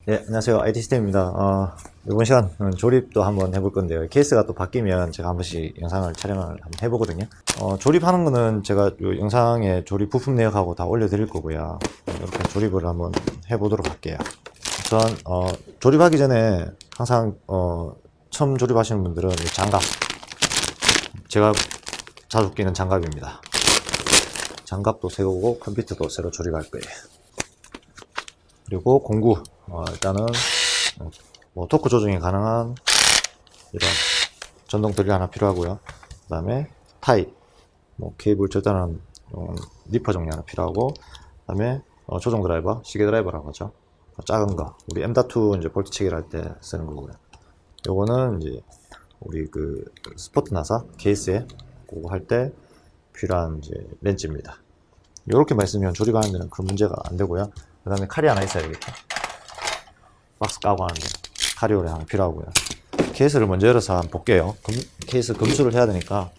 네, 안녕하세요. IT 시스템입니다. 이번 시간 조립도 한번 해볼 건데요. 케이스가 또 바뀌면 제가 한 번씩 영상을 촬영을 한번 해보거든요. 조립하는 거는 제가 요 영상에 조립 부품 내역하고 다 올려드릴 거고요. 이렇게 조립을 한번 해보도록 할게요. 우선, 조립하기 전에 항상, 처음 조립하시는 분들은 이 장갑. 제가 자주 끼는 장갑입니다. 장갑도 새우고 컴퓨터도 새로 조립할 거예요. 그리고 공구, 일단은 뭐 토크 조정이 가능한 이런 전동 드릴 하나 필요하고요. 그 다음에 타입, 뭐 케이블 절단하는 니퍼 정리 하나 필요하고, 그 다음에 조정 드라이버, 시계 드라이버라고 하죠. 작은 거, 우리 M.2 이제 볼트 체결할 때 쓰는 거고요. 요거는 이제 우리 그 스포트 나사 케이스에 그거 할 때 필요한 이제 렌즈입니다. 요렇게만 있으면 조립하는 데는 그런 문제가 안 되고요. 그 다음에 칼이 하나 있어야 되겠다. 박스 까고 하는데 칼이 오래 하나 필요하고요. 케이스를 먼저 열어서 한번 볼게요. 케이스 검수를 해야 되니까.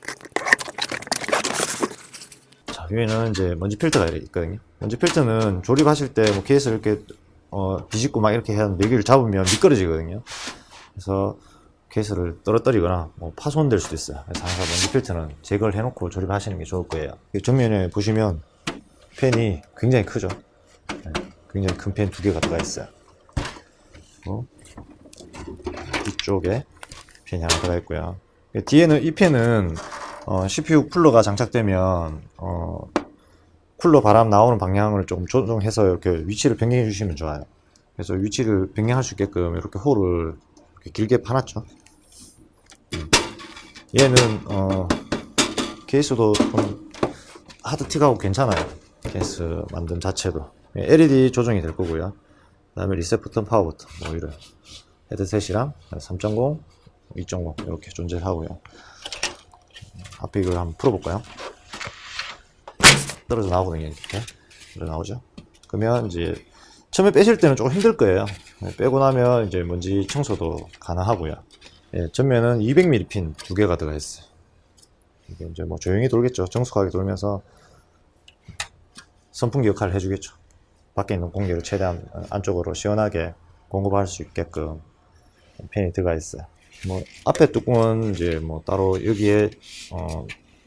자, 위에는 이제 먼지 필터가 있거든요. 먼지 필터는 조립하실 때 뭐 케이스를 이렇게 뒤집고 막 이렇게 해야 하는데 여기를 잡으면 미끄러지거든요. 그래서 케이스를 떨어뜨리거나 뭐 파손될 수도 있어요. 그래서 항상 먼지 필터는 제거를 해놓고 조립하시는 게 좋을 거예요. 정면에 보시면 펜이 굉장히 크죠. 굉장히 큰 펜 두 개가 들어가 있어요. 뒤쪽에 펜이 하나 들어가 있고요. 뒤에는 이 펜은 CPU 쿨러가 장착되면 쿨러 바람 나오는 방향을 조금 조정해서 이렇게 위치를 변경해 주시면 좋아요. 그래서 위치를 변경할 수 있게끔 이렇게 홀을 이렇게 길게 파놨죠. 얘는 케이스도 좀 하드틱하고 괜찮아요. 케이스 만듦 자체도 LED 조정이 될 거고요. 그 다음에 리셋 버튼, 파워 버튼, 뭐 이런 헤드셋이랑 3.0, 2.0 이렇게 존재를 하고요. 앞에 이걸 한번 풀어볼까요? 떨어져 나오거든요. 이렇게 떨어져 나오죠. 그러면 이제 처음에 빼실 때는 조금 힘들 거예요. 빼고 나면 이제 먼지 청소도 가능하고요. 전면은 200mm 핀 두 개가 들어가 있어요. 이게 이제 뭐 조용히 돌겠죠. 정숙하게 돌면서 선풍기 역할을 해주겠죠. 밖에 있는 공기를 최대한 안쪽으로 시원하게 공급할 수 있게끔 팬이 들어가 있어요. 뭐 앞에 뚜껑은 이제 뭐 따로 여기에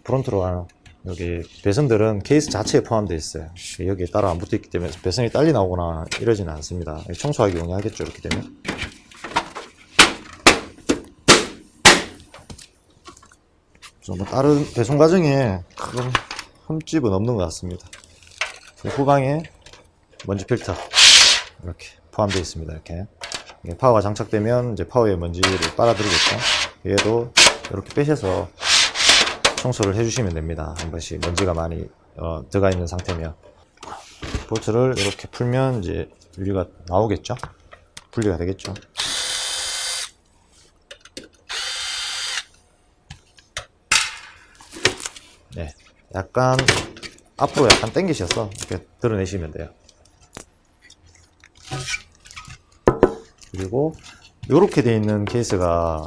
프론트로 하는 여기 배선들은 케이스 자체에 포함되어 있어요. 여기에 따로 안 붙어 있기 때문에 배선이 딸리 나오거나 이러지는 않습니다. 청소하기 용이하겠죠. 이렇게 되면. 뭐 다른 배송 과정에 큰 흠집은 없는 것 같습니다. 후방에 먼지 필터 이렇게 포함되어 있습니다. 이렇게 파워가 장착되면 이제 파워에 먼지를 빨아들이겠죠. 얘도 이렇게 빼셔서 청소를 해주시면 됩니다. 한 번씩 먼지가 많이 들어가 있는 상태면 볼트를 이렇게 풀면 이제 유리가 나오겠죠. 분리가 되겠죠. 네, 약간 앞으로 약간 당기셔서 이렇게 드러내시면 돼요. 그리고 이렇게 되어 있는 케이스가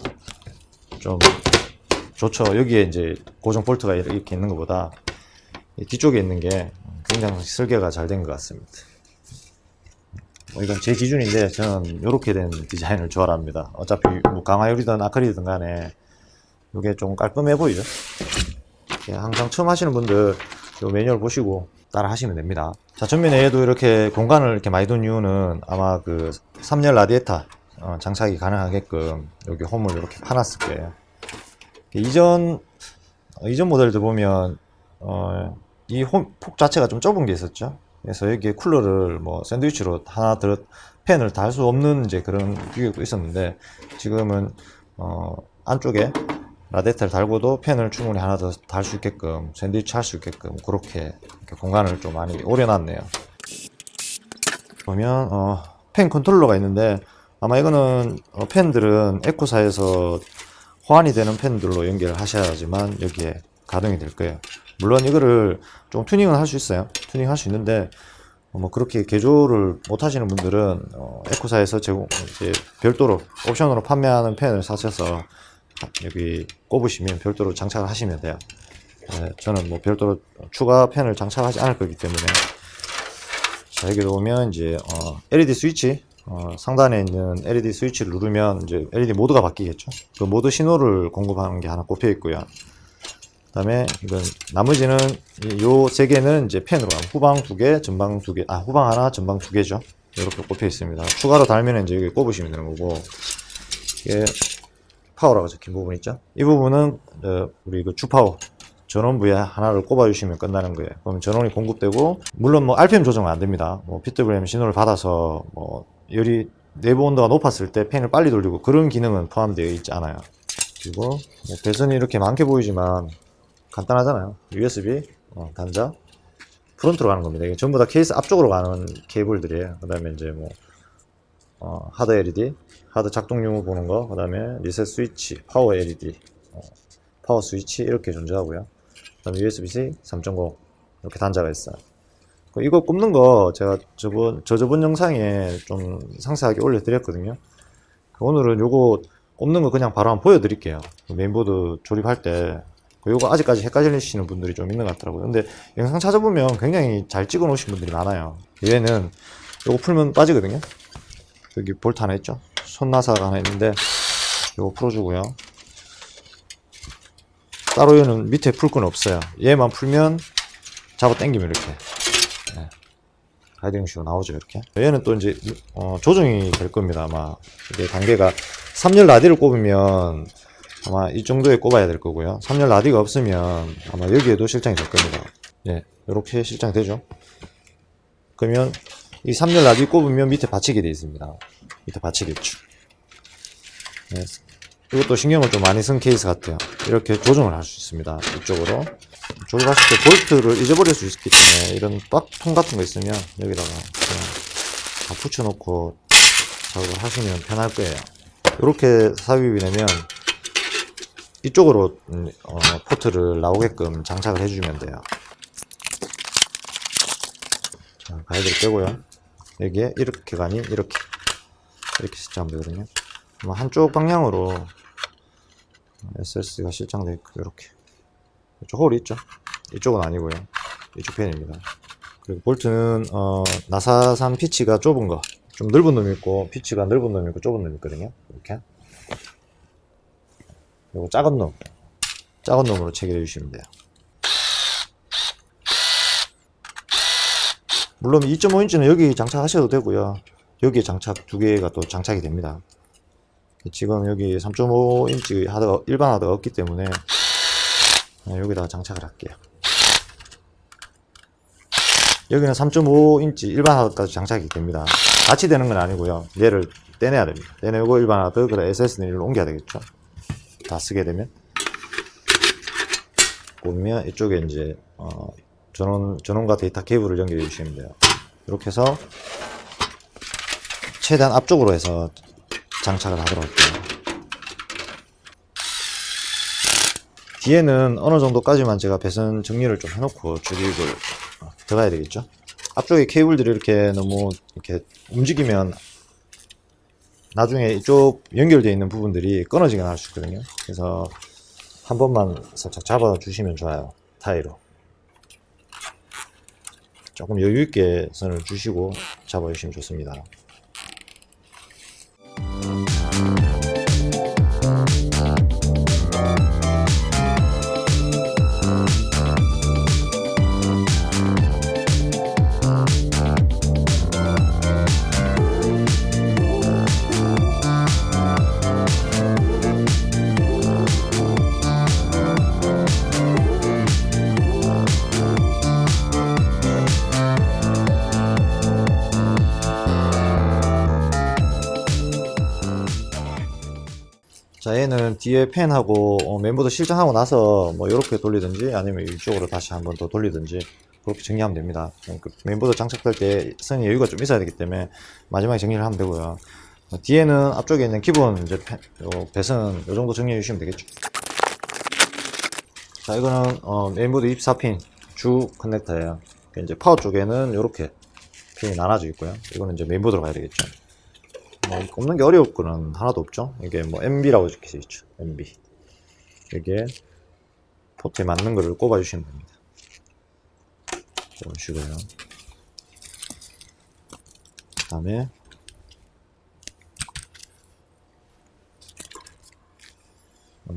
좀 좋죠. 여기에 이제 고정 볼트가 이렇게 있는 것보다 뒤쪽에 있는 게 굉장히 설계가 잘 된 것 같습니다. 이건 제 기준인데 저는 이렇게 된 디자인을 좋아합니다. 어차피 뭐 강화유리든 아크릴이든 간에 이게 좀 깔끔해 보이죠. 항상 처음 하시는 분들 이 매뉴얼 보시고 따라 하시면 됩니다. 자, 전면에도 이렇게 공간을 이렇게 많이 둔 이유는 아마 그 3열 라디에이터 장착이 가능하게끔 여기 홈을 이렇게 파놨을 거예요. 이전 모델들 보면 이 폭 자체가 좀 좁은 게 있었죠. 그래서 여기에 쿨러를 뭐 샌드위치로 하나 팬을 달 수 없는 이제 그런 규격도 있었는데 지금은 안쪽에 라디에이터를 달고도 팬을 충분히 하나 더 달 수 있게끔 샌드위치 할 수 있게끔 그렇게 공간을 좀 많이 오려놨네요. 보면 팬 컨트롤러가 있는데 아마 이거는 팬들은 에코사에서 호환이 되는 팬들로 연결을 하셔야지만 여기에 가동이 될 거예요. 물론 이거를 좀 튜닝은 할 수 있어요. 튜닝 할 수 있는데 뭐 그렇게 개조를 못 하시는 분들은 에코사에서 이제 별도로 옵션으로 판매하는 팬을 사셔서 여기 꼽으시면 별도로 장착을 하시면 돼요. 저는 뭐 별도로 추가 팬을 장착하지 않을 거기 때문에. 자, 여기 보면 이제 LED 스위치 상단에 있는 LED 스위치를 누르면 이제 LED 모드가 바뀌겠죠. 그 모드 신호를 공급하는 게 하나 꼽혀 있고요. 그다음에 이건 나머지는 요 세 개는 이제 펜으로 가면 후방 두 개, 전방 두 개, 후방 하나, 전방 두 개죠. 이렇게 꼽혀 있습니다. 추가로 달면 이제 여기 꼽으시면 되는 거고, 이게 파워라고 적힌 부분 있죠. 이 부분은 우리 그 주파워 전원부에 하나를 꼽아주시면 끝나는 거예요. 그러면 전원이 공급되고, 물론 뭐 RPM 조정은 안 됩니다. 뭐 PWM 신호를 받아서 뭐 열이 내부 온도가 높았을 때 팬을 빨리 돌리고 그런 기능은 포함되어 있지 않아요. 그리고 뭐 배선이 이렇게 많게 보이지만 간단하잖아요. USB 단자 프론트로 가는 겁니다. 이게 전부 다 케이스 앞쪽으로 가는 케이블들이에요. 그 다음에 이제 뭐 하드 LED, 하드 작동 유무 보는 거, 그 다음에 리셋 스위치, 파워 LED, 파워 스위치 이렇게 존재하고요. 그 다음에 USB-C 3.0 이렇게 단자가 있어요. 이거 꼽는 거 제가 저번 영상에 좀 상세하게 올려드렸거든요. 오늘은 요거 꼽는 거 그냥 바로 한번 보여드릴게요. 메인보드 조립할 때 요거 아직까지 헷갈리시는 분들이 좀 있는 것 같더라고요. 근데 영상 찾아보면 굉장히 잘 찍어 놓으신 분들이 많아요. 얘는 요거 풀면 빠지거든요. 여기 볼트 하나 있죠. 손나사가 하나 있는데 요거 풀어주고요. 따로 얘는 밑에 풀 건 없어요. 얘만 풀면 잡아 당기면 이렇게 가이딩식으로 나오죠. 이렇게 얘는 또 이제 조정이 될 겁니다. 아마 이게 단계가 3열 라디를 꼽으면 아마 이 정도에 꼽아야 될 거고요. 3열 라디가 없으면 아마 여기에도 실장이 될 겁니다. 예, 이렇게 실장이 되죠. 그러면 이 3열 라디 꼽으면 밑에 받치게 되어 있습니다. 밑에 받치겠죠. 네, 이것도 신경을 좀 많이 쓴 케이스 같아요. 이렇게 조정을 할 수 있습니다. 이쪽으로 조립하실 때 볼트를 잊어버릴 수 있기 때문에 이런 빡통 같은 거 있으면 여기다가 그냥 다 붙여놓고 작업을 하시면 편할 거예요. 이렇게 삽입이 되면 이쪽으로 포트를 나오게끔 장착을 해주면 돼요. 자, 가이드를 빼고요. 여기에 이렇게가 아닌 이렇게 실장하면 되거든요. 한쪽 방향으로 SS가 실장되어 있고 이렇게 이쪽 홀이 있죠. 이쪽은 아니고요. 이쪽 펜입니다. 그리고 볼트는 나사산 피치가 좁은 거, 좀 넓은 놈이 있고 피치가 넓은 놈이 있고 좁은 놈이 있거든요. 이렇게. 그리고 작은 놈으로 체결해 주시면 돼요. 물론 2.5인치는 여기 장착하셔도 되고요. 여기에 장착 두 개가 또 장착이 됩니다. 지금 여기 3.5인치 하드가 일반 하드가 없기 때문에 여기다가 장착을 할게요. 여기는 3.5인치 일반 하드까지 장착이 됩니다. 같이 되는 건 아니고요. 얘를 떼내야 됩니다. 떼내고 일반 하드, 그다음 SS는 일로 옮겨야 되겠죠. 다 쓰게 되면. 보면 이쪽에 이제 전원과 데이터 케이블을 연결해 주시면 돼요. 이렇게 해서 최대한 앞쪽으로 해서 장착을 하도록 할게요. 뒤에는 어느 정도까지만 제가 배선 정리를 좀 해놓고 조립을 들어가야 되겠죠. 앞쪽에 케이블들이 이렇게 너무 이렇게 움직이면 나중에 이쪽 연결되어 있는 부분들이 끊어지거나 할 수 있거든요. 그래서 한 번만 살짝 잡아 주시면 좋아요. 타이로 조금 여유 있게 선을 주시고 잡아 주시면 좋습니다. 자, 얘는 뒤에 펜하고 메인보드 실장하고 나서 뭐 이렇게 돌리든지 아니면 이쪽으로 다시 한번 더 돌리든지 그렇게 정리하면 됩니다. 메인보드 장착될 때 선이 여유가 좀 있어야 되기 때문에 마지막에 정리를 하면 되고요. 뒤에는 앞쪽에 있는 기본 이제 배선 이 정도 정리해 주시면 되겠죠. 자, 이거는 메인보드 24핀 주 커넥터예요. 이제 파워 쪽에는 이렇게 핀이 나눠져 있고요. 이거는 이제 메인보드로 가야 되겠죠. 꼽는 게 어려울 거는 하나도 없죠. 이게 뭐 MB라고 적혀 있죠. MB. 여기에 포트에 맞는 거를 꼽아 주시면 됩니다. 이런 식으로요. 그 다음에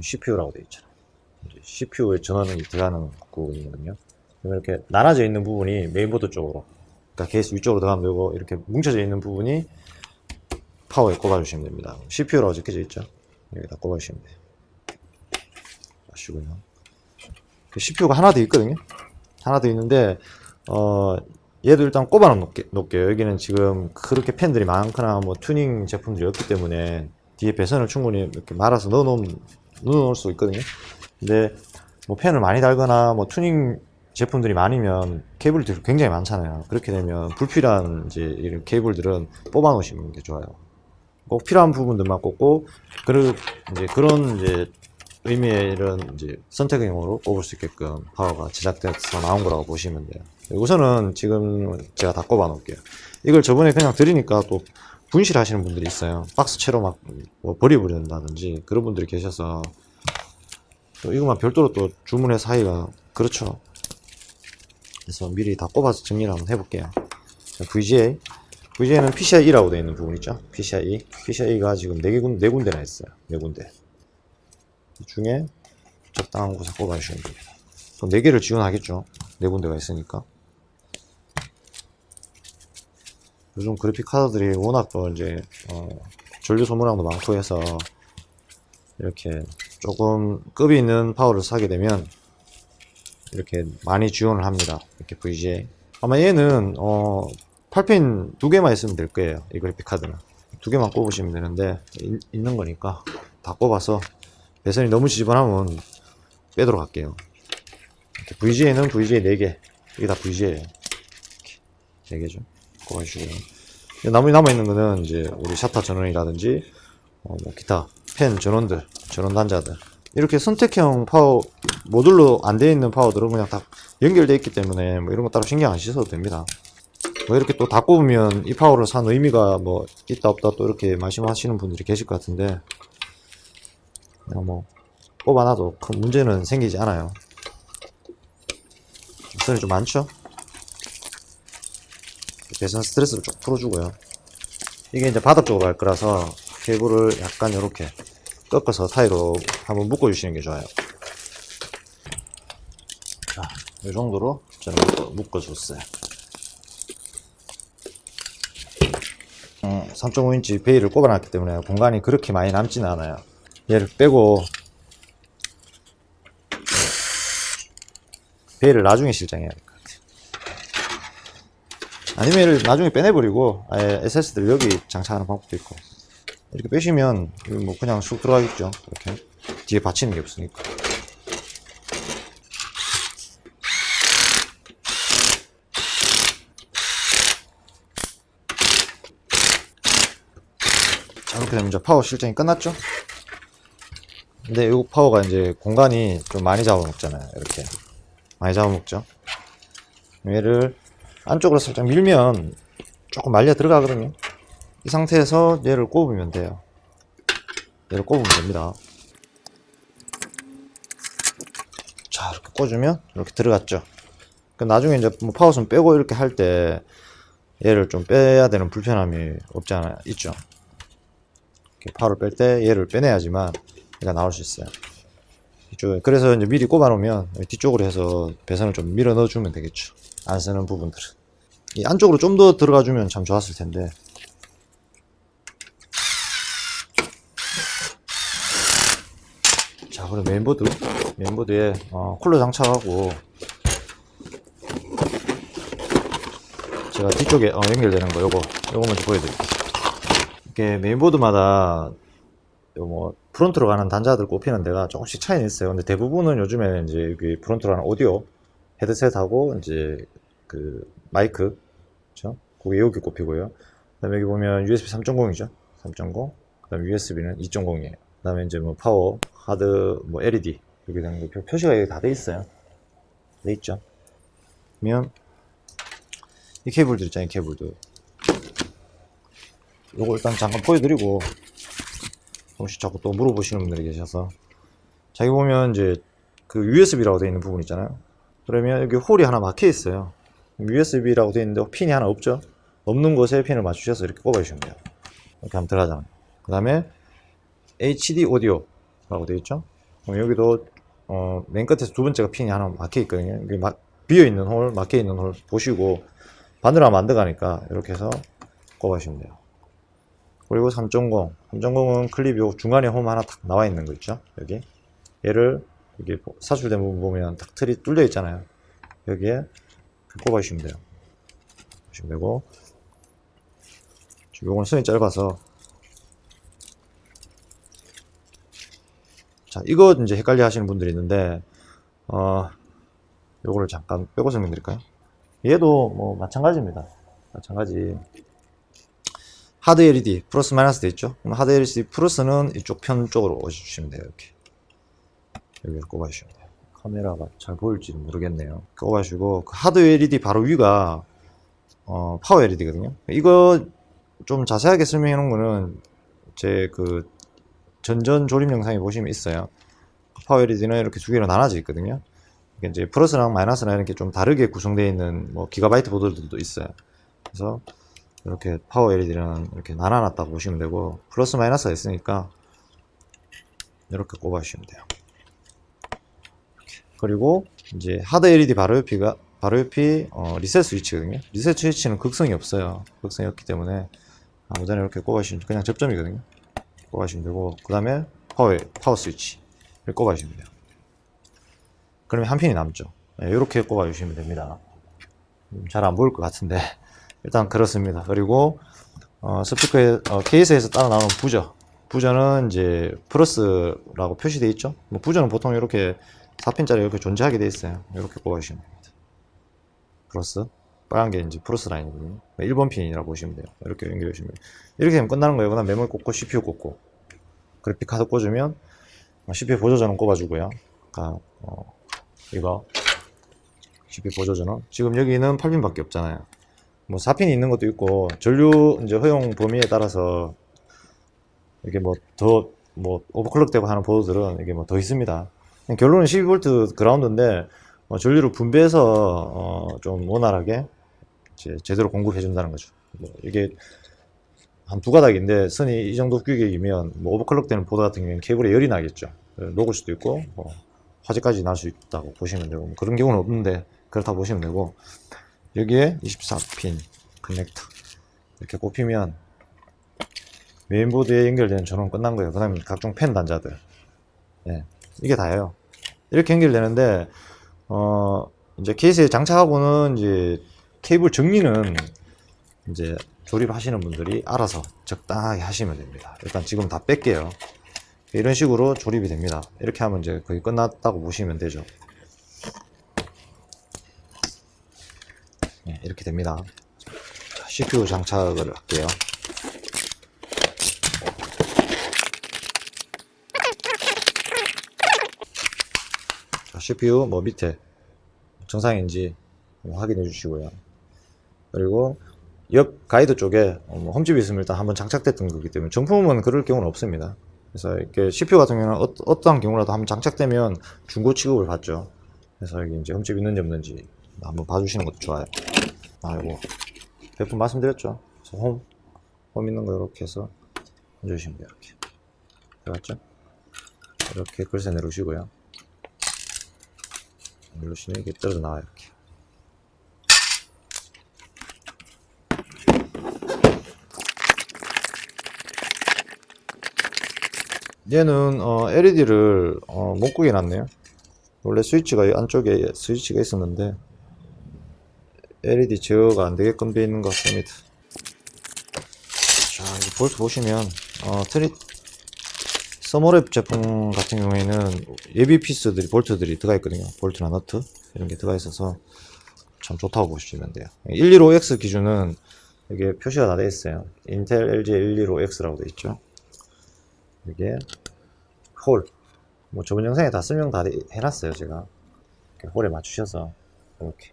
CPU라고 되어 있잖아요. CPU에 전원이 들어가는 부분이거든요. 이렇게 나눠져 있는 부분이 메인보드 쪽으로, 그러니까 케이스 위쪽으로 들어가면 되고, 이렇게 뭉쳐져 있는 부분이 파워에 꼽아주시면 됩니다. CPU라고 적혀져 있죠. 여기다 꼽아주시면 돼요. 마시고요. CPU가 하나 더 있거든요. 하나 더 있는데, 얘도 일단 꼽아 놓을게요. 여기는 지금 그렇게 펜들이 많거나 뭐 튜닝 제품들이 없기 때문에 뒤에 배선을 충분히 이렇게 말아서 넣어놓을 수 있거든요. 근데 뭐 펜을 많이 달거나 뭐 튜닝 제품들이 많으면 케이블들이 굉장히 많잖아요. 그렇게 되면 불필요한 이제 이런 케이블들은 뽑아 놓으시는 게 좋아요. 꼭 필요한 부분들만 꼽고, 이제 그런 이제 의미의 이런 이제 선택형으로 꼽을 수 있게끔 파워가 제작돼서 나온 거라고 보시면 돼요. 우선은 지금 제가 다 꼽아 놓을게요. 이걸 저번에 그냥 드리니까 또 분실하시는 분들이 있어요. 박스채로 막 뭐 버려버린다든지 그런 분들이 계셔서 또 이것만 별도로 또 주문해서 하기가 그렇죠. 그래서 미리 다 꼽아서 정리를 한번 해볼게요. VGA는 PCIe라고 되어 있는 부분 있죠. PCIe가 지금 4군데나 있어요. 4군데. 이 중에 적당한 곳에 꼽아주시면 됩니다. 그럼 4개를 지원하겠죠. 4군데가 있으니까. 요즘 그래픽 카드들이 워낙 또 이제 전류 소모량도 많고 해서 이렇게 조금 급이 있는 파워를 사게 되면 이렇게 많이 지원을 합니다. 이렇게 VGA. 아마 얘는 8핀 2개만 있으면 될 거예요. 이 그래픽 카드는 2개만 꼽으시면 되는데 있는 거니까 다 꼽아서, 배선이 너무 지저분하면 빼도록 할게요. VGA는 VGA 4개. 이게 다 VGA예요. 4개죠. 꼽아주시고요. 남아있는 거는 이제 우리 샤터 전원이라든지 뭐 기타 펜 전원 단자들, 이렇게 선택형 파워 모듈로 안 되어 있는 파워들은 그냥 다 연결되어 있기 때문에 뭐 이런 거 따로 신경 안 쓰셔도 됩니다. 뭐 이렇게 또 다 꼽으면 이 파워를 산 의미가 뭐 있다 없다 또 이렇게 말씀하시는 분들이 계실 것 같은데, 그냥 뭐 꼽아놔도 큰 문제는 생기지 않아요. 선이 좀 많죠? 배선 스트레스를 쭉 풀어주고요. 이게 이제 바닥 쪽으로 갈 거라서 케이블을 약간 이렇게 꺾어서 사이로 한번 묶어주시는 게 좋아요. 자, 이 정도로 저는 묶어줬어요. 3.5인치 베일을 꼽아놨기 때문에 공간이 그렇게 많이 남지는 않아요. 얘를 빼고 베일을 나중에 실장해야 될 것 같아요. 아니면 얘를 나중에 빼내버리고 아예 SSD를 여기 장착하는 방법도 있고, 이렇게 빼시면 뭐 그냥 쑥 들어가겠죠. 이렇게 뒤에 받치는 게 없으니까. 자, 이렇게 되면 이제 파워 실장이 끝났죠. 근데 이 파워가 이제 공간이 좀 많이 잡아먹잖아요. 이렇게 많이 잡아먹죠. 얘를 안쪽으로 살짝 밀면 조금 말려 들어가거든요. 이 상태에서 얘를 꼽으면 돼요. 얘를 꼽으면 됩니다. 자, 이렇게 꽂으면 이렇게 들어갔죠. 그럼 나중에 이제 뭐 파워선 빼고 이렇게 할 때 얘를 좀 빼야 되는 불편함이 없지 않아 있죠. 이렇게 파워를 뺄 때 얘를 빼내야지만 얘가 나올 수 있어요. 이쪽에. 그래서 이제 미리 꼽아 놓으면 뒤쪽으로 해서 배선을 좀 밀어 넣어 주면 되겠죠. 안 쓰는 부분들은. 이 안쪽으로 좀 더 들어가 주면 참 좋았을 텐데. 자, 그럼 메인보드에 쿨러 장착하고, 제가 뒤쪽에 연결되는 거 요거 먼저 보여드릴게요. 이렇게 메인보드마다 뭐 프론트로 가는 단자들 꼽히는 데가 조금씩 차이는 있어요. 근데 대부분은 요즘에 이제 여기 프론트로 가는 오디오 헤드셋하고 이제 그 마이크, 그렇죠? 그게 여기 꼽히고요. 그다음에 여기 보면 USB 3.0이죠. 3.0. 그다음에 USB는 2.0이에요. 그다음에 이제 뭐 파워, 하드, 뭐 LED 이렇게 되는 거 표시가 여기 다 돼 있어요. 돼 있죠. 그러면 이 케이블들 있잖아요. 이 케이블들. 요거 일단 잠깐 보여드리고, 혹시 자꾸 또 물어보시는 분들이 계셔서. 자, 여기 보면 이제 그 USB라고 되어 있는 부분 있잖아요. 그러면 여기 홀이 하나 막혀 있어요. USB라고 되어 있는데 핀이 하나 없죠. 없는 곳에 핀을 맞추셔서 이렇게 꼽아주시면 돼요. 이렇게 하면 들어가잖아요. 그 다음에 HD 오디오라고 되어 있죠. 여기도 맨 끝에서 두 번째가 핀이 하나 막혀 있거든요. 여기 비어 있는 홀, 막혀 있는 홀 보시고 반대로 하면 안 들어가니까 이렇게 해서 꼽아주시면 돼요. 그리고 3.0은 클립 요 중간에 홈 하나 탁 나와 있는 거 있죠. 여기 얘를 여기 사출된 부분 보면 딱 틀이 뚫려 있잖아요. 여기에 꼽아주시면 돼요. 보시면 되고, 요건 선이 짧아서, 자, 이거 이제 헷갈려 하시는 분들이 있는데, 요거를 잠깐 빼고 설명드릴까요? 얘도 뭐 마찬가지입니다. 마찬가지. 하드 LED 플러스 마이너스 돼 있죠? 그럼 하드 LED 플러스는 이쪽 편 쪽으로 오셔주시면 돼요. 이렇게 여기를 꼽아주시면 돼요. 카메라가 잘 보일지 모르겠네요. 꼽아주시고 그 하드 LED 바로 위가 파워 LED거든요. 이거 좀 자세하게 설명해 놓은 거는 제 그 전전 조립 영상에 보시면 있어요. 파워 LED는 이렇게 두 개로 나눠져 있거든요. 이게 이제 플러스랑 마이너스랑 이렇게 좀 다르게 구성되어 있는 뭐 기가바이트 보드들도 있어요. 그래서 이렇게 파워 LED는 이렇게 나눠놨다고 보시면 되고, 플러스 마이너스가 있으니까 이렇게 꼽아주시면 돼요. 그리고 이제 하드 LED 바로 옆이 리셋 스위치거든요. 리셋 스위치는 극성이 없어요. 극성이 없기 때문에 아무데나 이렇게 꼽아주시면 그냥 접점이거든요. 꼽아주시면 되고, 그 다음에 파워 스위치를 꼽아주시면 돼요. 그러면 한 핀이 남죠. 네, 이렇게 꼽아주시면 됩니다. 잘 안 보일 것 같은데 일단 그렇습니다. 그리고 스피커에 케이스에서 따라 나오는 부저는 이제 플러스라고 표시되어 있죠. 뭐 부저는 보통 이렇게 4핀짜리 이렇게 존재하게 되어 있어요. 이렇게 꼽아주시면 됩니다. 플러스, 빨간 게 이제 플러스 라인이거든요. 1번 핀이라고 보시면 돼요. 이렇게 연결해 주시면 이렇게 되면 끝나는 거예요. 그다음 메모리 꽂고 CPU 꽂고 그래픽 카드 꽂으면 CPU 보조전원 꼽아주고요. 이거 CPU 보조전원, 지금 여기는 8핀밖에 없잖아요. 뭐 4핀이 있는 것도 있고 전류 이제 허용 범위에 따라서 이게 뭐 더 오버클럭 되고 하는 보드들은 이게 뭐 더 있습니다. 결론은 12V 그라운드인데 전류를 분배해서 좀 원활하게 제대로 공급해 준다는 거죠. 뭐 이게 한 두 가닥인데 선이 이 정도 규격이면 뭐 오버클럭 되는 보드 같은 경우에는 케이블에 열이 나겠죠. 녹을 수도 있고 화재까지 날 수 있다고 보시면 되고, 뭐 그런 경우는 없는데 그렇다고 보시면 되고, 여기에 24핀 커넥터 이렇게 꼽히면 메인보드에 연결되는 전원 끝난 거예요. 그 다음에 각종 펜 단자들, 예, 이게 다예요. 이렇게 연결되는데 이제 케이스에 장착하고는 이제 케이블 정리는 이제 조립하시는 분들이 알아서 적당하게 하시면 됩니다. 일단 지금 다 뺄게요. 이런 식으로 조립이 됩니다. 이렇게 하면 이제 거의 끝났다고 보시면 되죠. 네, 이렇게 됩니다. 자, CPU 장착을 할게요. 자, CPU 뭐 밑에 정상인지 확인해 주시고요. 그리고 옆 가이드 쪽에 홈집이 있으면 일단 한번 장착됐던 거기 때문에 정품은 그럴 경우는 없습니다. 그래서 이렇게 CPU 같은 경우는 어떠한 경우라도 한번 장착되면 중고 취급을 받죠. 그래서 여기 이제 흠집 있는지 없는지 한번 봐주시는 것도 좋아요. 아이고, 배품 말씀드렸죠. 그래서 홈 있는 거 이렇게 해서 얹어주시면 돼요. 이렇게 들어갔죠? 이렇게 글쎄 내려오시고요. 누르시면 이게 떨어져 나와요. 이렇게. 얘는 LED를 못 구겨 놨네요. 원래 스위치가 안쪽에 스위치가 있었는데 LED 제어가 안 되게끔 되어 있는 것 같습니다. 자, 이제 볼트 보시면 서머랩 제품 같은 경우에는 예비 피스들이 볼트들이 들어가 있거든요. 볼트나 너트 이런 게 들어가 있어서 참 좋다고 보시면 돼요. 115X 기준은 이게 표시가 다 되어 있어요. 인텔 LG 115X라고 되어 있죠. 이게 뭐 저번 영상에 다 설명 다 해놨어요. 제가 이렇게 홀에 맞추셔서 이렇게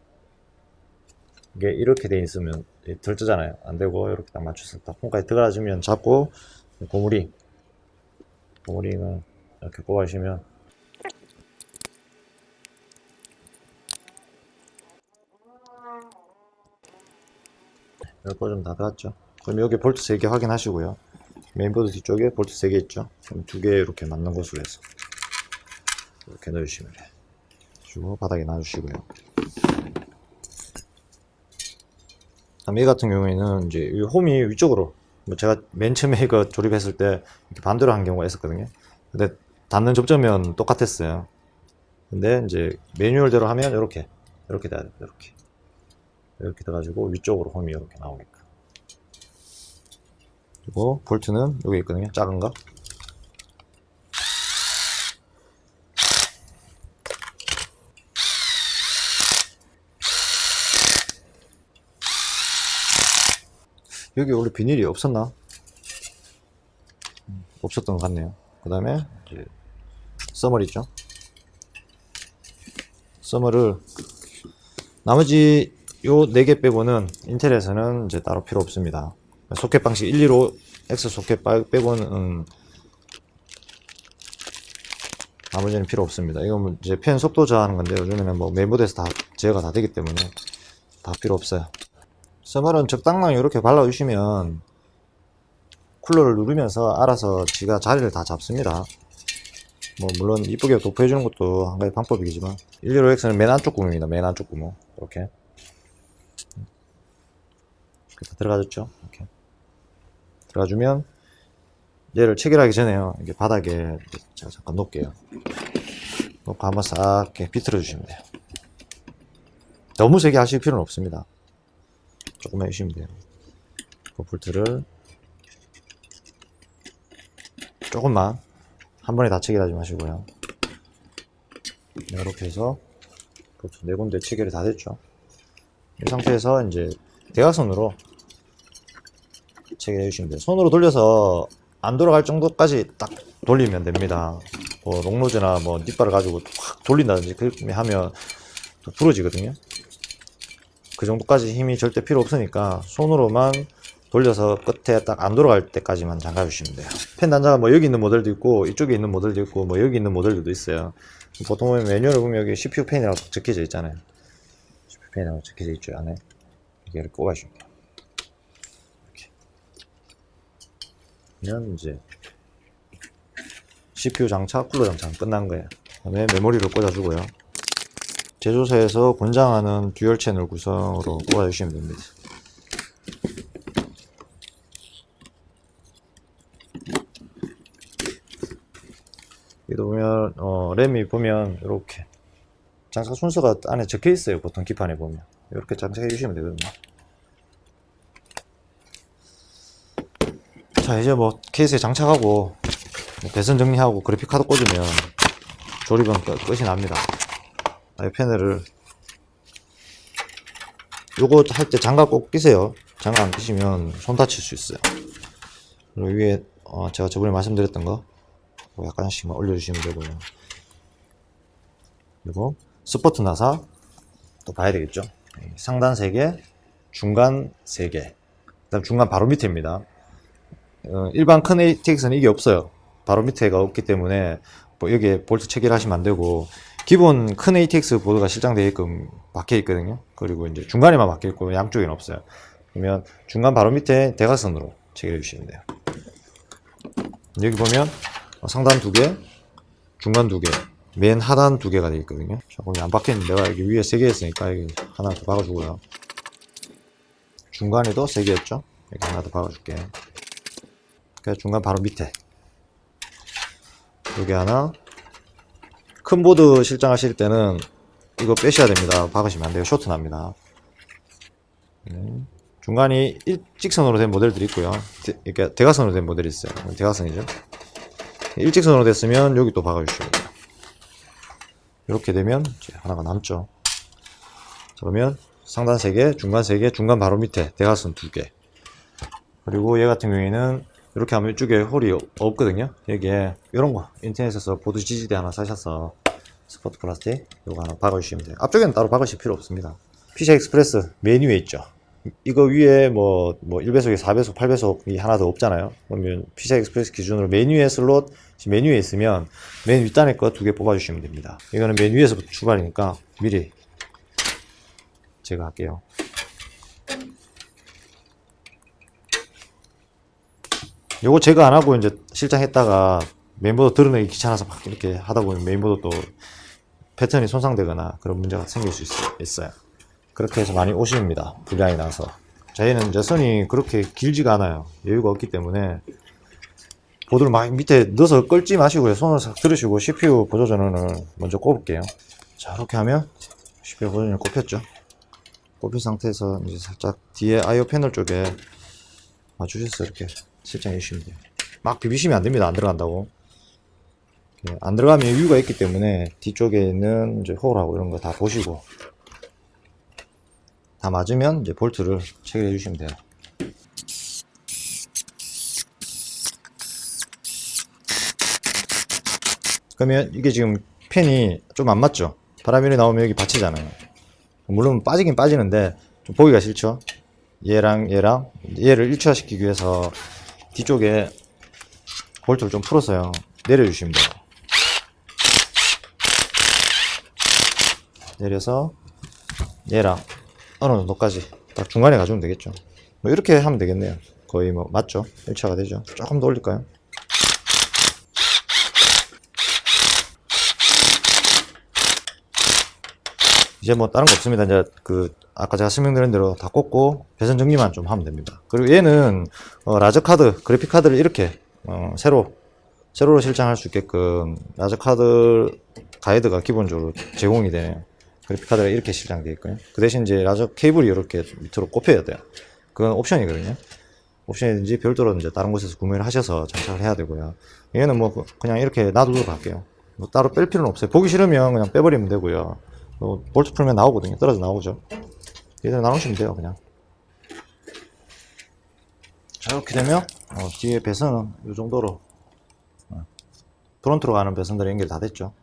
이게 이렇게 돼 있으면 덜 뜨잖아요. 안 되고 이렇게 딱 맞춰서 딱 홈까지 들어가주면 잡고, 고무링은 이렇게 꼽아주시면 이렇게 좀 다 들어갔죠. 그럼 여기 볼트 3개 확인하시고요. 메인보드 뒤쪽에 볼트 3개 있죠. 그럼 2개 이렇게 맞는 것으로 해서 이렇게 넣어주시면 돼요. 그리고 바닥에 놔주시고요. 다음 얘 같은 경우에는 이제 이 홈이 위쪽으로, 뭐 제가 맨 처음에 이거 조립했을 때 이렇게 반대로 한 경우가 있었거든요. 근데 닿는 접점은 똑같았어요. 근데 이제 매뉴얼대로 하면 이렇게 돼야 돼요. 이렇게 돼가지고 위쪽으로 홈이 이렇게 나오게끔. 그리고 볼트는 여기 있거든요. 작은 거. 여기 원래 비닐이 없었나? 없었던 것 같네요. 그 다음에 이제 써멀 있죠. 써멀을 나머지 요 4개 빼고는 인텔에서는 이제 따로 필요 없습니다. 소켓 방식 125 X 소켓 빼고는 나머지는 필요 없습니다. 이건 이제 펜 속도 저하하는 건데 요즘에는 뭐 메모드에서 다 제어가 다 되기 때문에 다 필요 없어요. 써멀은 적당량 이렇게 발라주시면 쿨러를 누르면서 알아서 지가 자리를 다 잡습니다. 뭐 물론 이쁘게 도포해주는 것도 한 가지 방법이겠지만 115X는 맨 안쪽 구멍입니다. 맨 안쪽 구멍. 이렇게 다 들어가졌죠. 이렇게 들어가주면 얘를 체결하기 전에요. 이게 바닥에 제가 잠깐 놓을게요. 놓고 한번 싹 이렇게 비틀어 주시면 돼요. 너무 세게 하실 필요는 없습니다. 조금만 해주시면 돼요. 그 볼트를 조금만, 한 번에 다 체결하지 마시고요. 이렇게 해서 볼트 4군데 체결이 다 됐죠. 이 상태에서 이제 대각선으로 체결해 주시면 돼요. 손으로 돌려서 안 돌아갈 정도까지 딱 돌리면 됩니다. 뭐 롱로즈나 뭐 뒷발을 가지고 확 돌린다든지 그렇게 하면 또 부러지거든요. 그 정도까지 힘이 절대 필요 없으니까 손으로만 돌려서 끝에 딱 안 돌아갈 때까지만 잠가 주시면 돼요. 펜 단자가 뭐 여기 있는 모델도 있고 이쪽에 있는 모델도 있고 뭐 여기 있는 모델들도 있어요. 보통 보면 매뉴얼을 보면 여기 CPU 펜이라고 적혀져 있잖아요. CPU 펜이라고 적혀져 있죠, 안에. 이렇게 꼽아주시면 돼요. 이렇게. 그러면 이제 CPU 장착, 쿨러 장착은 끝난 거예요. 그다음에 메모리를 꽂아주고요. 제조사에서 권장하는 듀얼 채널 구성으로 꽂아주시면 됩니다. 여기도 보면 램이 보면 이렇게 장착 순서가 안에 적혀 있어요. 보통 기판에 보면 이렇게 장착해 주시면 되거든요. 자, 이제 뭐 케이스에 장착하고 배선 정리하고 그래픽 카드 꽂으면 조립은 끝이 납니다. 이 패널을 요거 할 때 장갑 꼭 끼세요. 장갑 안 끼시면 손 다칠 수 있어요. 그리고 위에 제가 저번에 말씀드렸던 거 약간씩만 올려주시면 되고요. 그리고 스포트 나사 또 봐야 되겠죠. 상단 3개, 중간 3개, 그다음 중간 바로 밑에입니다. 일반 큰 ATX는 이게 없어요. 바로 밑에가 없기 때문에 뭐 여기에 볼트 체결하시면 안 되고, 기본 큰 ATX 보드가 실장되게끔 박혀 있거든요. 그리고 이제 중간에만 박혀 있고 양쪽에는 없어요. 그러면 중간 바로 밑에 대각선으로 체결해 주시면 돼요. 여기 보면 상단 2개, 중간 2개, 맨 하단 2개가 되어 있거든요. 조금 안 박혀있는데 내가 여기 위에 3개 했으니까 여기 하나 더 박아주고요. 중간에도 3개였죠. 여기 하나 더 박아줄게. 그래서 중간 바로 밑에 여기 하나. 큰 보드 실장하실 때는 이거 빼셔야 됩니다. 박으시면 안 돼요. 쇼트 납니다. 중간이 일직선으로 된 모델들이 있고요. 이렇게 대각선으로 된 모델이 있어요. 대각선이죠. 일직선으로 됐으면 여기 또 박아주시면 돼요. 이렇게 되면 이제 하나가 남죠. 그러면 상단 3개, 중간 3개, 중간 바로 밑에 대각선 2개. 그리고 얘 같은 경우에는 이렇게 하면 이쪽에 홀이 없거든요. 여기에 이런 거 인터넷에서 보드 지지대 하나 사셔서 스포트 플라스틱 이거 하나 박아주시면 돼요. 앞쪽에는 따로 박으실 필요 없습니다. PCI 익스프레스 메뉴에 있죠. 이거 위에 뭐 1배속에 4배속, 8배속이 하나 더 없잖아요. 그러면 PCI 익스프레스 기준으로 메뉴에 슬롯 메뉴에 있으면 맨 윗단에 거 2개 뽑아주시면 됩니다. 이거는 맨 위에서부터 출발이니까 미리 제가 할게요. 요거 제거 안 하고 이제 실장했다가 메인보드 드러내기 귀찮아서 막 이렇게 하다 보면 메인보드 또 패턴이 손상되거나 그런 문제가 생길 수 있어요. 그렇게 해서 많이 오십니다. 불량이 나서. 저희는 이제 선이 그렇게 길지가 않아요. 여유가 없기 때문에 보드를 막 밑에 넣어서 끌지 마시고요. 손을 싹 들으시고 CPU 보조 전원을 먼저 꼽을게요. 자, 이렇게 하면 CPU 보조 전원이 꼽혔죠. 꼽힌 상태에서 이제 살짝 뒤에 IO 패널 쪽에 맞추셔서 이렇게 설정해 주시면 돼요. 막 비비시면 안 됩니다. 안 들어간다고. 안 들어가면 이유가 있기 때문에 뒤쪽에 있는 이제 홀하고 이런 거 다 보시고 다 맞으면 이제 볼트를 체결해 주시면 돼요. 그러면 이게 지금 팬이 좀 안 맞죠? 바람이 나오면 여기 받치잖아요. 물론 빠지긴 빠지는데 좀 보기가 싫죠? 얘를 일치화시키기 위해서 뒤쪽에 볼트를 좀 풀어서요. 내려주시면 돼요. 내려서 얘랑 어느 정도까지 딱 중간에 가주면 되겠죠. 뭐 이렇게 하면 되겠네요. 거의 뭐 맞죠? 일치화가 되죠. 조금 더 올릴까요? 이제 뭐 다른 거 없습니다. 이제 아까 제가 설명드린 대로 다 꽂고 배선 정리만 좀 하면 됩니다. 그리고 얘는 라저 카드, 그래픽 카드를 이렇게 세로로 실장할 수 있게끔 라저 카드 가이드가 기본적으로 제공이 되네요. 그래픽 카드가 이렇게 실장되어 있고요. 그 대신 이제 라저 케이블이 이렇게 밑으로 꼽혀야 돼요. 그건 옵션이거든요. 옵션이든지 별도로 이제 다른 곳에서 구매를 하셔서 장착을 해야 되고요. 얘는 뭐 그냥 이렇게 놔두도록 할게요. 뭐 따로 뺄 필요는 없어요. 보기 싫으면 그냥 빼버리면 되고요. 볼트 풀면 나오거든요. 떨어져 나오죠. 얘들 나누시면 돼요. 그냥. 자, 이렇게 되면 뒤에 배선은 이 정도로 프론트로 가는 배선들이 연결 다 됐죠.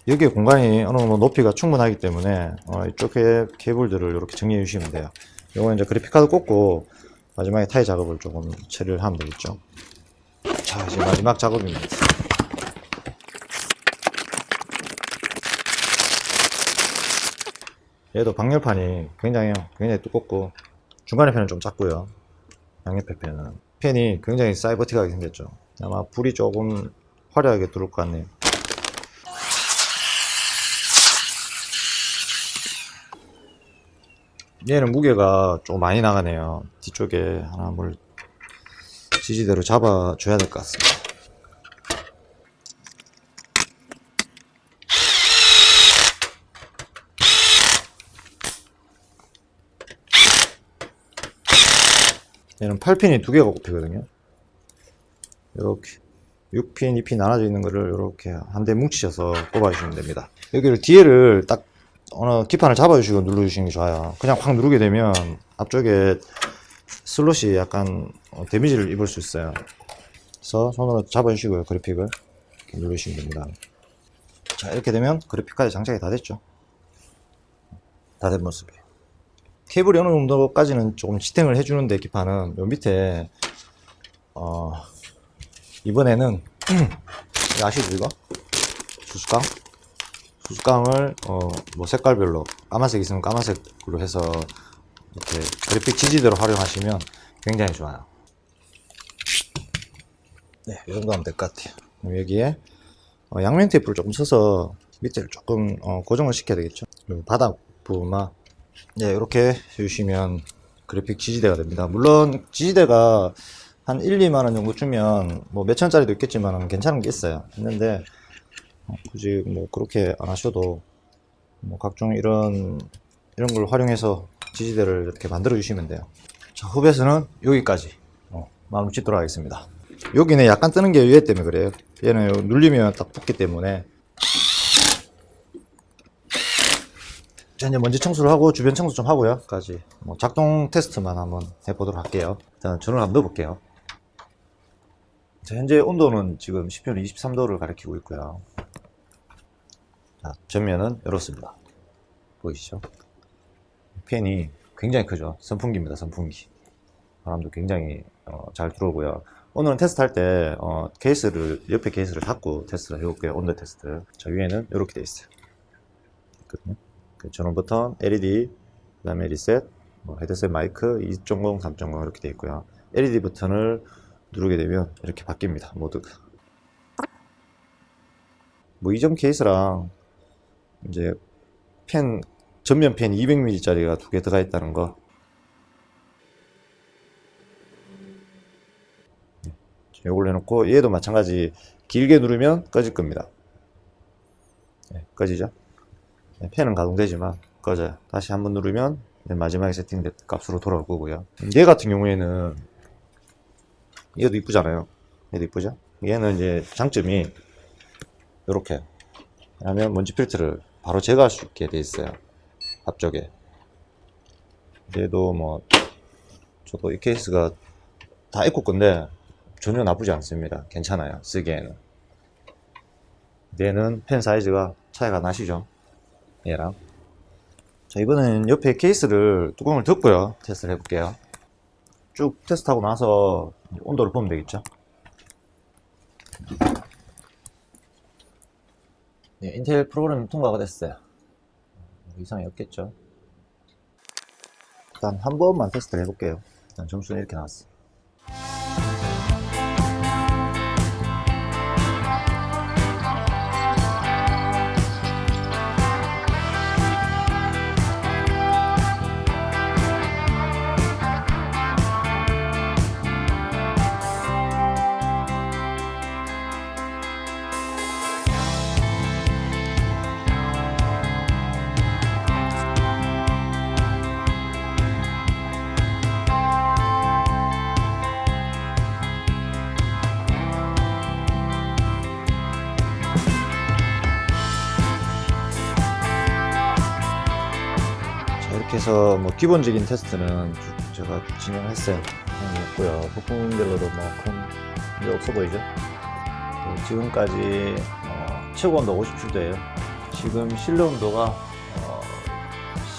여기에 공간이 어느 정도 높이가 충분하기 때문에 이쪽에 케이블들을 이렇게 정리해 주시면 돼요. 이거는 이제 그래픽카드 꽂고 마지막에 타이 작업을 조금 처리를 하면 되겠죠. 자, 이제 마지막 작업입니다. 얘도 방열판이 굉장히 두껍고 중간에 펜은 좀 작고요. 양옆에 펜은 펜이 굉장히 사이버틱하게 생겼죠. 아마 불이 조금 화려하게 들어올 것 같네요. 얘는 무게가 좀 많이 나가네요. 뒤쪽에 하나 뭘 지지대로 잡아줘야 될 것 같습니다. 얘는 8핀이 두 개가 꼽히거든요. 이렇게 6핀, 2핀 나눠져 있는 거를 이렇게 한 대 뭉치셔서 꼽아주시면 됩니다. 여기를 뒤에를 딱 어느 기판을 잡아주시고 눌러주시는 게 좋아요. 그냥 확 누르게 되면 앞쪽에 슬롯이 약간 데미지를 입을 수 있어요. 그래서 손으로 잡아주시고요. 그래픽을 이렇게 누르시면 됩니다. 자, 이렇게 되면 그래픽까지 장착이 다 됐죠. 다 된 모습이에요. 케이블이 어느 정도까지는 조금 지탱을 해주는데 기판은 요 밑에 이번에는 아시죠 이거? 수수깡을 뭐 색깔별로 까만색 있으면 까만색으로 해서 이렇게 그래픽 지지대로 활용하시면 굉장히 좋아요. 네, 이 정도 하면 될 것 같아요. 그럼 여기에 양면 테이프를 조금 써서 밑에를 조금 고정을 시켜야 되겠죠. 그리고 바닥 부분만 네, 이렇게 해주시면 그래픽 지지대가 됩니다. 물론 지지대가 한 1, 2만원 정도 주면 뭐 몇천짜리도 있겠지만 괜찮은 게 있어요. 있는데 굳이 뭐 그렇게 안 하셔도 뭐 각종 이런 걸 활용해서 지지대를 이렇게 만들어 주시면 돼요. 자, 후배선은 여기까지 마무리 짓도록 하겠습니다. 여기는 약간 뜨는 게 얘 때문에 그래요. 얘는 눌리면 딱 붙기 때문에 자, 이제 먼지 청소를 하고 주변 청소 좀 하고요. 까지 뭐 작동 테스트만 한번 해보도록 할게요. 일단 전원 한번 넣어볼게요. 자, 현재 온도는 지금 CPU 는 23도를 가리키고 있고요. 자, 전면은 이렇습니다. 보이시죠? 팬이 굉장히 크죠. 선풍기입니다. 선풍기. 바람도 굉장히 잘 들어오고요. 오늘은 테스트할 때 케이스를 옆에 케이스를 닫고 테스트를 해볼게요. 온도 테스트. 자, 위에는 이렇게 돼 있어요. 있거든요. 그 전원 버튼, LED, 그 다음에 리셋, 뭐 헤드셋 마이크 2.0, 3.0 이렇게 돼 있고요. LED 버튼을 누르게 되면 이렇게 바뀝니다. 모드가. 뭐 이전 케이스랑 이제 팬 전면 팬 200mm짜리가 두 개 들어가 있다는 거. 이걸로 해놓고 얘도 마찬가지 길게 누르면 꺼질 겁니다. 네, 꺼지죠? 네, 팬은 가동되지만 꺼져요. 다시 한번 누르면 마지막에 세팅된 값으로 돌아올 거고요. 얘 같은 경우에는 얘도 이쁘잖아요. 얘도 이쁘죠? 얘는 이제 장점이 이렇게 하면 먼지 필터를 바로 제거할 수 있게 돼 있어요. 앞쪽에. 얘도 뭐 저도 이 케이스가 다 에코 건데 전혀 나쁘지 않습니다. 괜찮아요. 쓰기에는. 얘는 펜 사이즈가 차이가 나시죠? 얘랑. 자, 이번엔 옆에 케이스를 뚜껑을 덮고요. 테스트를 해볼게요. 쭉 테스트하고 나서 온도를 보면 되겠죠? 네, 인텔 프로그램 통과가 됐어요. 이상이 없겠죠? 일단 한 번만 테스트를 해볼게요. 일단 점수는 이렇게 나왔어. 이렇게 해서 뭐 기본적인 테스트는 쭉 제가 진행했어요. 했고요. 부품별로도 뭐 큰 문제 없어 보이죠? 지금까지 최고 온도 57도예요. 지금 실내 온도가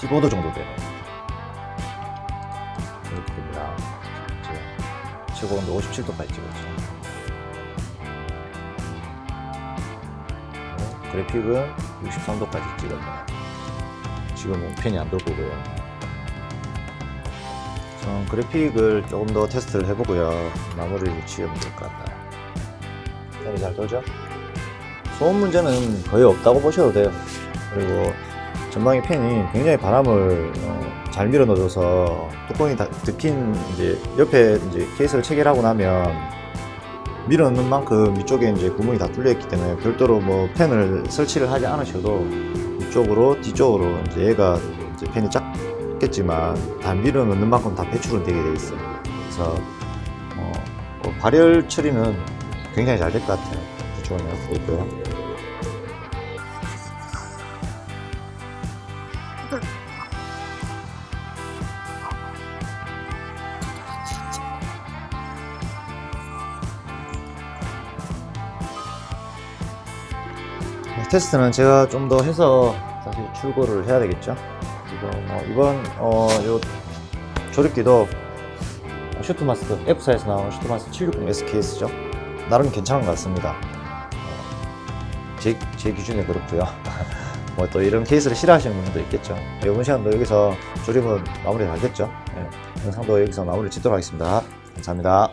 15도 정도 돼요. 이렇게 됩니다. 최고 온도 57도까지 찍었죠. 그래픽은 63도까지 찍었네요. 지금은 펜이 안 돌고요. 전 그래픽을 조금 더 테스트를 해보고요. 마무리를 지으면 될 것 같아요. 펜이 잘 돌죠? 소음 문제는 거의 없다고 보셔도 돼요. 그리고 전방의 펜이 굉장히 바람을 잘 밀어 넣어줘서 뚜껑이 다 덮인 이제 옆에 이제 케이스를 체결하고 나면 밀어 넣는 만큼 이쪽에 이제 구멍이 다 뚫려 있기 때문에 별도로 뭐 펜을 설치를 하지 않으셔도 이쪽으로 뒤쪽으로 이제 얘가 이제 펜이 작겠지만 다 밀어 넣는 만큼 다 배출은 되게 돼 있어요. 그래서 발열 처리는 굉장히 잘 될 것 같아요. 이쪽은 이렇게 있고요. 테스트는 제가 좀 더 해서 다시 출고를 해야 되겠죠. 이번 요 조립기도 슈트마스터 F사에서 나온 슈트마스터 760S 케이스죠. 나름 괜찮은 것 같습니다. 제 기준에 그렇고요. 뭐 또 이런 케이스를 싫어하시는 분들도 있겠죠. 이번 시간도 여기서 조립은 마무리가 되겠죠. 네, 영상도 여기서 마무리 짓도록 하겠습니다. 감사합니다.